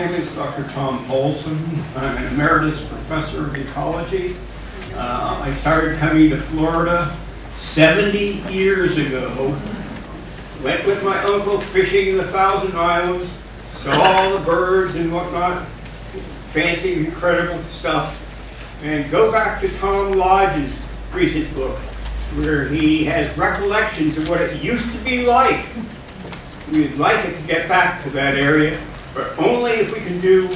name is Dr. Tom Polson. I'm an emeritus professor of ecology. I started coming to Florida 70 years ago. Went with my uncle fishing in the Thousand Islands, saw all the birds and whatnot, fancy, incredible stuff. And go back to Tom Lodge's recent book, where he has recollections of what it used to be like. We'd like it to get back to that area, but only if we can do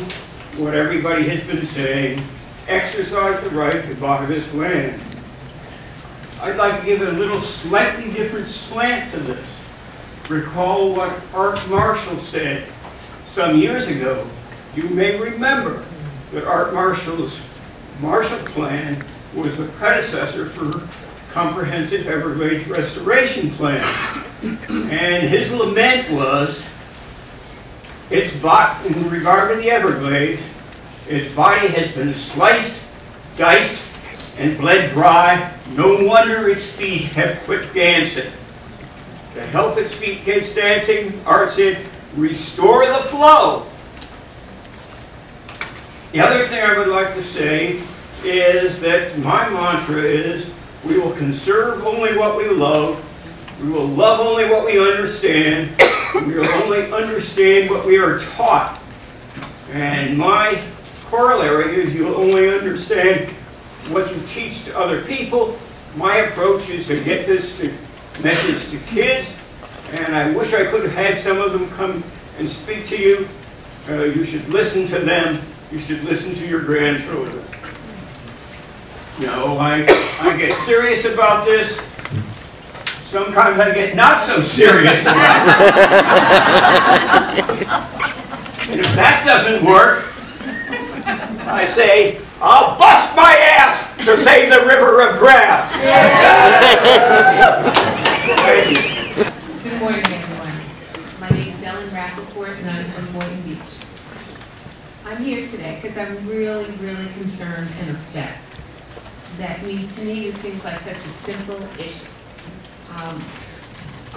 what everybody has been saying, exercise the right to buy this land. I'd like to give it a little slightly different slant to this. Recall what Art Marshall said some years ago. You may remember that Art Marshall's Marshall Plan was the predecessor for Comprehensive Everglades Restoration Plan. And his lament was, in regard to the Everglades, its body has been sliced, diced, and bled dry. No wonder its feet have quit dancing. To help its feet get dancing, Art said, restore the flow. The other thing I would like to say is that my mantra is, we will conserve only what we love, we will love only what we understand, we will only understand what we are taught. And my corollary is you will only understand what you teach to other people. My approach is to get this message to kids, and I wish I could have had some of them come and speak to you. You should listen to them. You should listen to your grandchildren. You know, I get serious about this. Sometimes I get not so serious about it. And if that doesn't work, I say, I'll bust my ass to save the river of grass. Good morning, everyone. My name is Ellen Rappaport, and I'm from Boynton Beach. I'm here today because I'm really, really concerned and upset. To me, it seems like such a simple issue.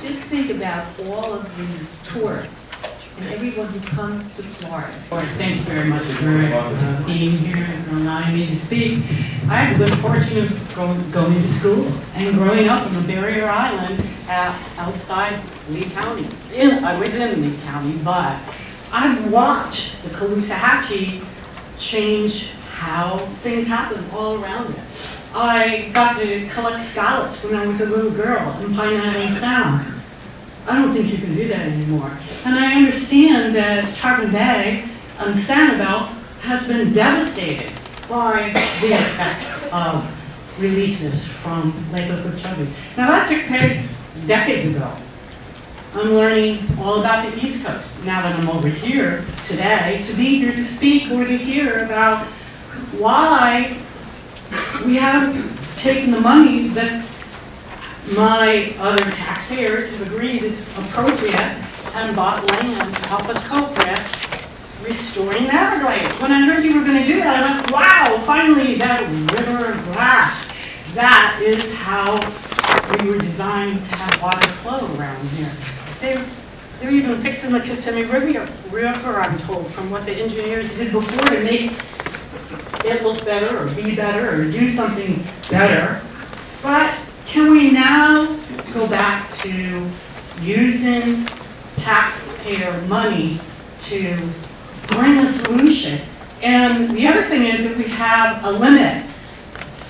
Just think about all of the tourists and everyone who comes to Florida. Thank you very much for being here and allowing me to speak. I had the good fortune of going to school and growing up on the Barrier Island outside Lee County. I was in Lee County, but I've watched the Caloosahatchee change how things happen all around it. I got to collect scallops when I was a little girl in Pine Island Sound. I don't think you can do that anymore. And I understand that Tarpon Bay and Sanibel has been devastated by the effects of releases from Lake Okeechobee. Now that took place decades ago. I'm learning all about the East Coast now that I'm over here today, to be here to speak or to hear about why we haven't taken the money that my other taxpayers have agreed is appropriate and bought land to help us cope with restoring the Everglades. When I heard you were going to do that, I went, wow, finally that river of grass. That is how we were designed to have water flow around here. They're even fixing the Kissimmee River, I'm told, from what the engineers did before to make it look better or be better or do something better. But can we now go back to using taxpayer money to bring a solution? And the other thing is that we have a limit,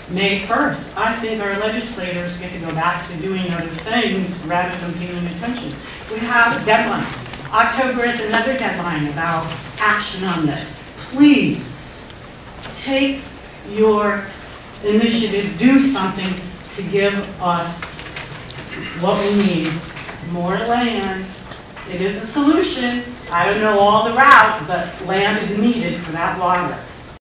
May 1st. I think our legislators get to go back to doing other things rather than paying attention. We have deadlines. October is another deadline about action on this. Please take your initiative, do something to give us what we need. More land. It is a solution. I don't know all the route, but land is needed for that water.